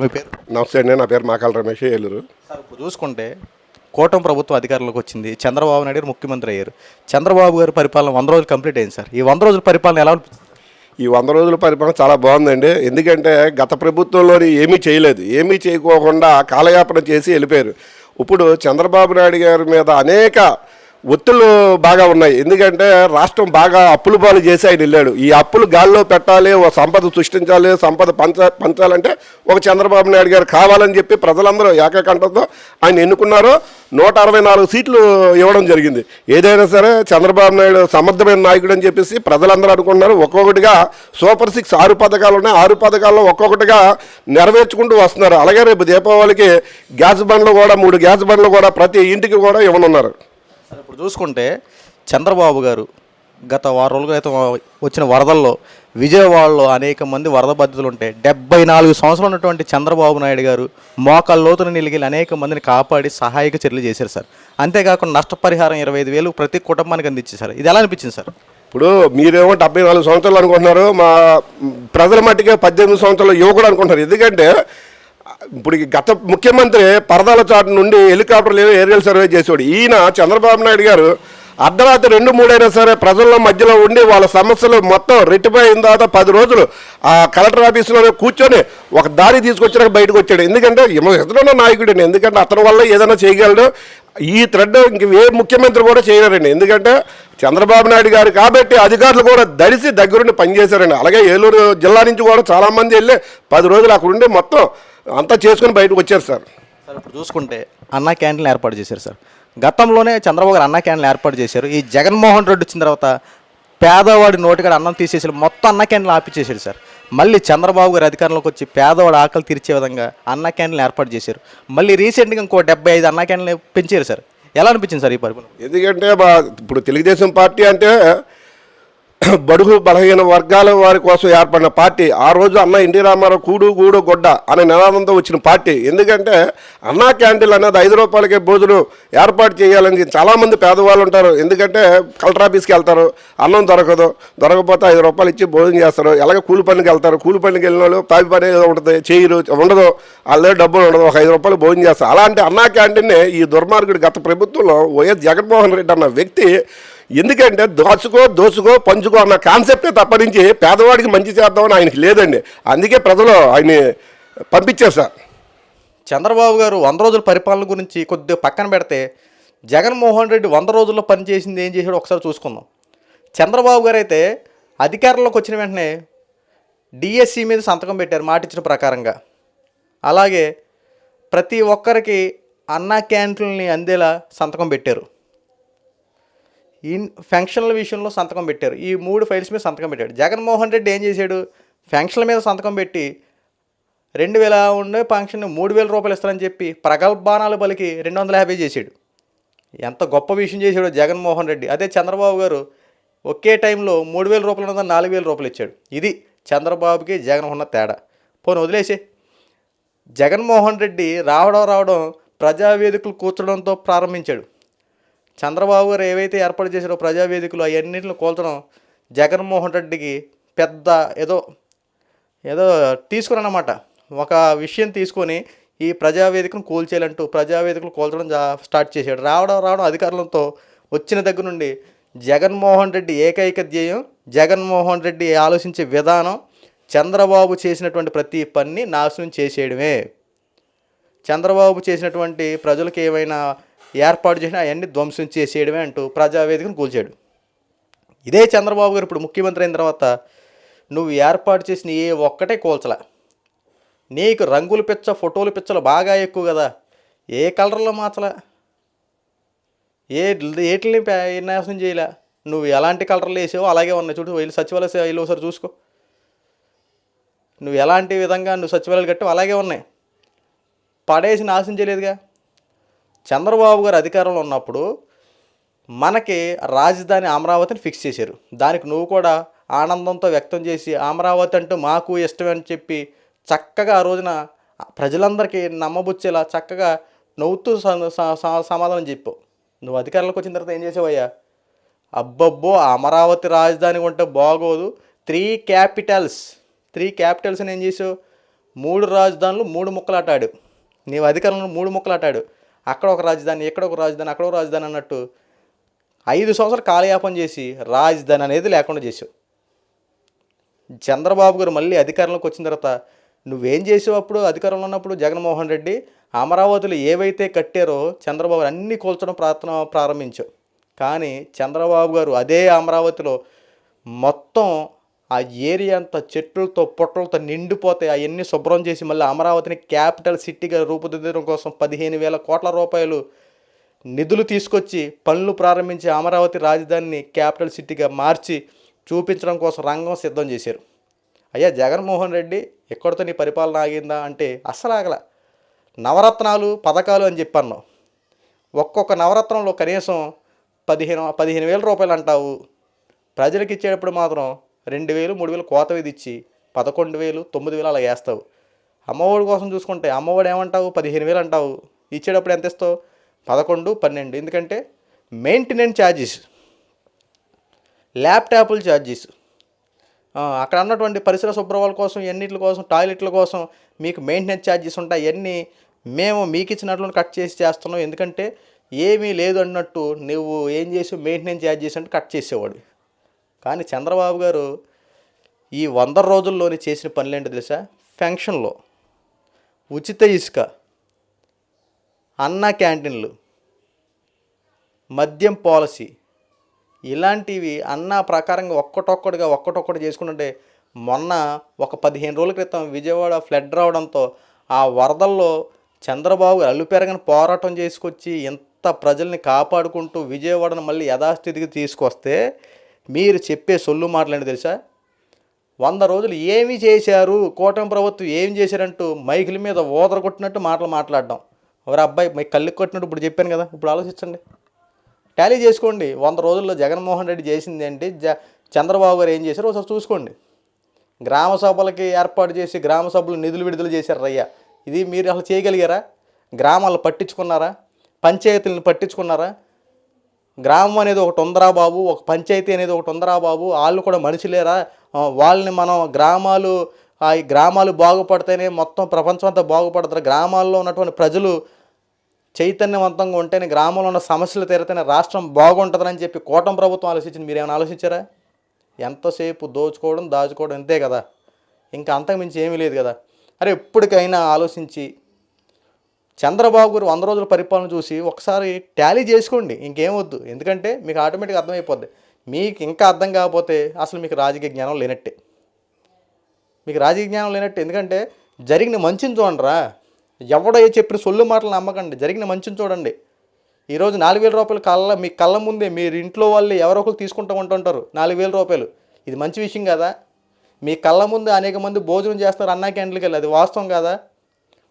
మీ పేరు? నమస్తే అండి, నా పేరు మాకాల రమేష్, ఏలూరు. సార్, ఇప్పుడు చూసుకుంటే కూటమి ప్రభుత్వం అధికారంలోకి వచ్చింది. చంద్రబాబు నాయుడు గారు ముఖ్యమంత్రి అయ్యారు. చంద్రబాబు గారి పరిపాలన 100 రోజులు కంప్లీట్ అయింది సార్. ఈ 100 రోజుల పరిపాలన ఎలా అనిపిస్తుంది? ఈ 100 రోజుల పరిపాలన చాలా బాగుందండి. ఎందుకంటే గత ప్రభుత్వంలోని ఏమీ చేయలేదు, ఏమీ చేయకోకుండా కాలయాపన చేసి వెళ్ళిపోయారు. ఇప్పుడు చంద్రబాబు నాయుడు గారి మీద అనేక ఒత్తిళ్ళు బాగా ఉన్నాయి. ఎందుకంటే రాష్ట్రం బాగా అప్పులు పాలు చేసి ఆయన వెళ్ళాడు. ఈ అప్పులు గాల్లో పెట్టాలి, ఒక సంపద సృష్టించాలి, సంపద పంచాలంటే ఒక చంద్రబాబు నాయుడు గారు కావాలని చెప్పి ప్రజలందరూ ఏకకంఠంతో ఆయన ఎన్నుకున్నారు. 164 సీట్లు ఇవ్వడం జరిగింది. ఏదైనా సరే చంద్రబాబు నాయుడు సమర్థమైన నాయకుడు అని చెప్పేసి ప్రజలందరూ అనుకున్నారు. ఒక్కొక్కటిగా సూపర్ 6 6 పథకాలు ఉన్నాయి. 6 పథకాల్లో ఒక్కొక్కటిగా నెరవేర్చుకుంటూ వస్తున్నారు. అలాగే రేపు దీపావళికి గ్యాస్ బండ్లు కూడా 3 గ్యాస్ బండ్లు కూడా ప్రతి ఇంటికి కూడా ఇవ్వనున్నారు. సార్, ఇప్పుడు చూసుకుంటే చంద్రబాబు గారు గత వారం రోజుల క్రితం వచ్చిన వరదల్లో విజయవాడలో అనేక మంది వరద బాధితులు ఉంటే 74 సంవత్సరాలు ఉన్నటువంటి చంద్రబాబు నాయుడు గారు మోకాళ్ళ లోతున నిలిగి అనేక మందిని కాపాడి సహాయక చర్యలు చేశారు సార్. అంతేకాకుండా నష్టపరిహారం 25,000 ప్రతి కుటుంబానికి అందించారు. ఇది ఎలా అనిపించింది సార్? ఇప్పుడు మీరేమో 74 సంవత్సరాలు అనుకుంటున్నారు, మా ప్రజల మట్టికే 18 సంవత్సరాలు యువకుడు అనుకుంటున్నారు. ఎందుకంటే ఇప్పుడు గత ముఖ్యమంత్రి పరదాల చాటు నుండి హెలికాప్టర్లు ఏరియల్ సర్వే చేసేవాడు. ఈయన చంద్రబాబు నాయుడు గారు అర్ధరాత్రి 2, 3 అయినా సరే ప్రజల మధ్యలో ఉండి వాళ్ళ సమస్యలు మొత్తం రెట్టిపై అయిన తర్వాత 10 రోజులు ఆ కలెక్టర్ ఆఫీసులోనే కూర్చొని ఒక దారి తీసుకొచ్చాక బయటకు వచ్చాడు. ఎందుకంటే ఎదురున్న నాయకుడండి. ఎందుకంటే అతని వల్ల ఏదైనా చేయగలడు. ఈ థ్రెడ్ ఇంక ఏ ముఖ్యమంత్రి కూడా చేయలేరండి. ఎందుకంటే చంద్రబాబు నాయుడు గారు కాబట్టి అధికారులు కూడా దడిసి దగ్గరుండి పనిచేశారండి. అలాగే ఏలూరు జిల్లా నుంచి కూడా చాలామంది వెళ్ళి 10 రోజులు అక్కడ ఉండి మొత్తం అంతా చేసుకుని బయటకు వచ్చారు సార్. సార్, ఇప్పుడు చూసుకుంటే అన్నా క్యాంటీన్లు ఏర్పాటు చేశారు సార్. గతంలోనే చంద్రబాబు గారు అన్నా క్యాంటీన్లు ఏర్పాటు చేశారు. ఈ జగన్మోహన్ రెడ్డి వచ్చిన తర్వాత పేదవాడి నోటికాడ అన్నం తీసేసి మొత్తం అన్నా క్యాంటీన్లు ఆపిచ్చేసారు సార్. మళ్ళీ చంద్రబాబు గారు అధికారంలోకి వచ్చి పేదవాడు ఆకలి తీర్చే విధంగా అన్నా క్యాంటీన్లు ఏర్పాటు చేశారు. మళ్ళీ రీసెంట్గా ఇంకో 75 అన్నా క్యాంటీన్లు పెంచారు సార్. ఎలా అనిపించింది సార్ ఈ పరిపాలన? ఎందుకంటే ఇప్పుడు తెలుగుదేశం పార్టీ అంటే బడుగు బలహీన వర్గాల వారి కోసం ఏర్పడిన పార్టీ. ఆ రోజు అన్న ఎన్టీ రామారావు కూడు గూడు గొడ్డ అనే నినాదంతో వచ్చిన పార్టీ. ఎందుకంటే అన్నా క్యాంటీన్లు అనేది 5 రూపాయలకే భోజనం ఏర్పాటు చేయాలని చాలామంది పేదవాళ్ళు ఉంటారు. ఎందుకంటే కలెక్టర్ ఆఫీస్కి వెళ్తారు, అన్నం దొరకపోతే 5 రూపాయలు ఇచ్చి భోజనం చేస్తారు. ఎలాగ కూలి పనికి వెళ్తారు, కూలి పనికి వెళ్ళిన వాళ్ళు పాపి పని ఉంటుంది, చేయరు, ఉండదు, వాళ్ళే డబ్బులు ఉండదు, ఒక 5 రూపాయలు భోజనం చేస్తారు. అలాంటి అన్నా క్యాంటీన్ని ఈ దుర్మార్గుడు గత ప్రభుత్వంలో వైఎస్ జగన్మోహన్ రెడ్డి అన్న వ్యక్తి, ఎందుకంటే దోసుకో పంచుకో అన్న కాన్సెప్టే తప్పనించి పేదవాడికి మంచి చేద్దామని ఆయనకి లేదండి. అందుకే ప్రజలు ఆయన్ని పంపించారు సార్. చంద్రబాబు గారు 100 రోజుల పరిపాలన గురించి కొద్దిగా పక్కన పెడితే జగన్మోహన్ రెడ్డి 100 రోజుల్లో పనిచేసింది ఏం చేశాడో ఒకసారి చూసుకుందాం. చంద్రబాబు గారు అయితే అధికారంలోకి వచ్చిన వెంటనే డిఎస్సి మీద సంతకం పెట్టారు మాట ఇచ్చిన ప్రకారంగా. అలాగే ప్రతి ఒక్కరికి అన్నా క్యాంటీన్ని అందేలా సంతకం పెట్టారు. ఈ ఫంక్షన్ల విషయంలో సంతకం పెట్టారు. ఈ 3 ఫైల్స్ మీద సంతకం పెట్టాడు. జగన్మోహన్ రెడ్డి ఏం చేశాడు? ఫంక్షన్ల మీద సంతకం పెట్టి 2,000 ఉండే ఫంక్షన్ 3,000 రూపాయలు ఇస్తారని చెప్పి ప్రగల్భానాలు పలికి 250 చేశాడు. ఎంత గొప్ప విషయం చేశాడు జగన్మోహన్ రెడ్డి. అదే చంద్రబాబు గారు ఒకే టైంలో 3,000 రూపాయలు ఉన్నదని 4,000 రూపాయలు ఇచ్చాడు. ఇది చంద్రబాబుకి జగన్ ఉన్న తేడా. పోనీ వదిలేసే. జగన్మోహన్ రెడ్డి రావడం ప్రజావేదికలు కూర్చడంతో ప్రారంభించాడు. చంద్రబాబు గారు ఏవైతే ఏర్పాటు చేశారో ప్రజావేదికలు అవన్నింటిని కూల్చడం జగన్మోహన్ రెడ్డికి పెద్ద ఏదో తీసుకుని అన్నమాట. ఒక విషయం తీసుకొని ఈ ప్రజావేదికను కూల్చేయాలంటూ ప్రజావేదికలు కూల్చడం స్టార్ట్ చేశాడు. రావడం అధికారులతో వచ్చిన దగ్గర నుండి జగన్మోహన్ రెడ్డి ఏకైక ధ్యేయం, జగన్మోహన్ రెడ్డి ఆలోచించే విధానం చంద్రబాబు చేసినటువంటి ప్రతి పని నాశనం చేసేయడమే. చంద్రబాబు చేసినటువంటి ప్రజలకు ఏమైనా ఏర్పాటు చేసిన అవన్నీ ధ్వంసం చేసేయడమే అంటూ ప్రజావేదికను కూల్చాడు. ఇదే చంద్రబాబు గారు ఇప్పుడు ముఖ్యమంత్రి అయిన తర్వాత నువ్వు ఏర్పాటు చేసిన ఏ ఒక్కటే కూల్చలా. నీకు రంగుల పిచ్చ, ఫోటోలు పిచ్చలు బాగా ఎక్కువ కదా, ఏ కలర్లో మార్చలా, ఏటిని నాశనం చేయలే. నువ్వు ఎలాంటి కలర్లు వేసావో అలాగే ఉన్నాయి. చూడు, వెళ్ళి సచివాలయం ఒకసారి చూసుకో. నువ్వు ఎలాంటి విధంగా నువ్వు సచివాలయాలు కట్టావు అలాగే ఉన్నాయి. పడేసి నాశనం చేయలేదుగా. చంద్రబాబు గారు అధికారంలో ఉన్నప్పుడు మనకి రాజధాని అమరావతిని ఫిక్స్ చేశారు. దానికి నువ్వు కూడా ఆనందంతో వ్యక్తం చేసి అమరావతి అంటూ మాకు ఇష్టమే అని చెప్పి చక్కగా ఆ రోజున ప్రజలందరికీ నమ్మబుచ్చేలా చక్కగా నవ్వుతూ సమాధానం చెప్పావు. నువ్వు అధికారంలోకి వచ్చిన తర్వాత ఏం చేసావయ్యా? అబ్బబ్బో, అమరావతి రాజధాని ఉంటే బాగోదు, 3 క్యాపిటల్స్ అని ఏం చేసావు? 3 రాజధానులు 3 ముక్కలాటాడు. నీవు అధికారంలో 3 ముక్కలాటాడు. అక్కడ ఒక రాజధాని, ఇక్కడ ఒక రాజధాని, అక్కడ ఒక రాజధాని అన్నట్టు 5 సంవత్సరాలు కాలయాపన చేసి రాజధాని అనేది లేకుండా చేసావు. చంద్రబాబు గారు మళ్ళీ అధికారంలోకి వచ్చిన తర్వాత నువ్వేం చేసావు? అప్పుడు అధికారంలో ఉన్నప్పుడు జగన్మోహన్ రెడ్డి అమరావతిలో ఏవైతే కట్టారో చంద్రబాబు అన్నీ కూల్చడం ప్రారంభించావు. కానీ చంద్రబాబు గారు అదే అమరావతిలో మొత్తం ఆ ఏరియా అంతా చెట్లతో పుట్టలతో నిండిపోతే అవన్నీ శుభ్రం చేసి మళ్ళీ అమరావతిని క్యాపిటల్ సిటీగా రూపుదిద్దడం కోసం 15,000 కోట్ల రూపాయలు నిధులు తీసుకొచ్చి పనులు ప్రారంభించి అమరావతి రాజధానిని క్యాపిటల్ సిటీగా మార్చి చూపించడం కోసం రంగం సిద్ధం చేశారు. అయ్యా జగన్మోహన్ రెడ్డి ఎక్కడితో నీ పరిపాలన ఆగిందా అంటే అస్సలు ఆగల. నవరత్నాలు పథకాలు అని చెప్పన్నావు. ఒక్కొక్క నవరత్నంలో కనీసం 15,000 రూపాయలు అంటావు. ప్రజలకు ఇచ్చేటప్పుడు మాత్రం 2,000, 3,000 కోత విధి ఇచ్చి 11,000, 9,000 అలా వేస్తావు. అమ్మఒడి కోసం చూసుకుంటే అమ్మఒడి ఏమంటావు? 15,000 అంటావు. ఇచ్చేటప్పుడు ఎంత ఇస్తావు? 11, 12. ఎందుకంటే మెయింటెనెన్స్ ఛార్జెస్, ల్యాప్టాప్ల ఛార్జెస్, అక్కడ ఉన్నటువంటి పరిసర శుభ్రవాళ్ళ కోసం, ఎన్నిట్ల కోసం, టాయిలెట్ల కోసం మీకు మెయింటెనెన్స్ ఛార్జెస్ ఉంటాయి. అవన్నీ మేము మీకు ఇచ్చినట్లు కట్ చేసి చేస్తున్నాం. ఎందుకంటే ఏమీ లేదు అన్నట్టు నువ్వు ఏం చేసావు? మెయింటెనెన్స్ ఛార్జెస్ అంటే కట్ చేసేవాడు. కానీ చంద్రబాబు గారు ఈ 100 రోజుల్లోనే చేసిన పనులు ఏంటో తెలుసా? పెన్షన్లో ఉచిత ఇసుక, అన్న క్యాంటీన్లు, మద్యం పాలసీ, ఇలాంటివి అన్న ప్రకారంగా ఒక్కటొక్కటి చేసుకుంటుంటే మొన్న ఒక 15 రోజుల క్రితం విజయవాడ ఫ్లడ్ రావడంతో ఆ వరదల్లో చంద్రబాబు అల్లుపెరగని పోరాటం చేసుకొచ్చి ఎంత ప్రజల్ని కాపాడుకుంటూ విజయవాడను మళ్ళీ యథాస్థితికి తీసుకొస్తే మీరు చెప్పే సొల్లు మాటలండి తెలుసా? 100 రోజులు ఏమి చేశారు, కూటమి ప్రభుత్వం ఏం చేశారంటూ మైకుల మీద ఓదర కొట్టినట్టు మాటలు మాట్లాడడం. ఎవరు అబ్బాయి మైక్ కళ్ళకి కొట్టినట్టు ఇప్పుడు చెప్పాను కదా, ఇప్పుడు ఆలోచించండి, టాలీ చేసుకోండి. 100 రోజుల్లో జగన్మోహన్ రెడ్డి చేసింది ఏంటి, చంద్రబాబు గారు ఏం చేశారో ఒకసారి చూసుకోండి. గ్రామ సభలకి ఏర్పాటు చేసి గ్రామ సభలు నిధులు విడుదల చేశారు రయ్యా. ఇది మీరు అసలు చేయగలిగారా? గ్రామాలను పట్టించుకున్నారా? పంచాయతీలను పట్టించుకున్నారా? గ్రామం అనేది ఒకటి ఉందరా బాబు, ఒక పంచాయతీ అనేది ఒకటి ఉందరా బాబు, వాళ్ళు కూడా మనుషులేరా, వాళ్ళని మనం ఈ గ్రామాలు బాగుపడితేనే మొత్తం ప్రపంచం అంతా బాగుపడతారు, గ్రామాల్లో ఉన్నటువంటి ప్రజలు చైతన్యవంతంగా ఉంటేనే, గ్రామంలో ఉన్న సమస్యలు తీరితేనే రాష్ట్రం బాగుంటుందని చెప్పి కూటమి ప్రభుత్వం ఆలోచించింది. మీరేమైనా ఆలోచించారా? ఎంతసేపు దోచుకోవడం దాచుకోవడం అంతే కదా, ఇంకా అంతకుమించి ఏమీ లేదు కదా. అరే ఎప్పటికైనా ఆలోచించి చంద్రబాబు గారు 100 రోజుల పరిపాలన చూసి ఒకసారి టాలీ చేసుకోండి, ఇంకేమొద్దు. ఎందుకంటే మీకు ఆటోమేటిక్గా అర్థమైపోద్ది. మీకు ఇంకా అర్థం కాకపోతే అసలు మీకు రాజకీయ జ్ఞానం లేనట్టే, ఎందుకంటే జరిగిన మంచిని చూడండిరా. ఎవడో చెప్పిన సొల్లు మాటలు నమ్మకండి, జరిగిన మంచిని చూడండి. ఈరోజు 4,000 రూపాయలు మీ కళ్ళ ముందే మీరు ఇంట్లో వాళ్ళు ఎవరో ఒకరు తీసుకుంటూ ఉంటుంటారు 4,000 రూపాయలు. ఇది మంచి విషయం కదా? మీ కళ్ళ ముందు అనేక మంది భోజనం చేస్తారు అన్నా క్యాంటీన్కి వెళ్ళి, అది వాస్తవం కదా?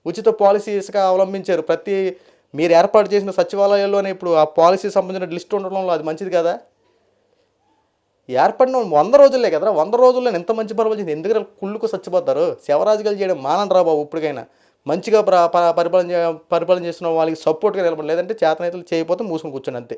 ఉచిత పాలసీస్గా అవలంబించారు. మీరు ఏర్పాటు చేసిన సచివాలయాల్లోనే ఇప్పుడు ఆ పాలసీ సంబంధించిన లిస్ట్ ఉండడంలో అది మంచిది కదా? ఏర్పడిన 100 రోజులే కదరా, 100 రోజుల్లో ఎంత మంచి పరిపాలన, ఎందుకు కుళ్ళుకు చచ్చిపోతారు? శివరాజుగాలు చేయడం మానండి రా బాబు. ఇప్పటికైనా మంచిగా పరిపాలన చేస్తున్న వాళ్ళకి సపోర్ట్గా నిలబడి, లేదంటే చేతనైతులు చేయకపోతే మూసుకొని కూర్చొని అంతే.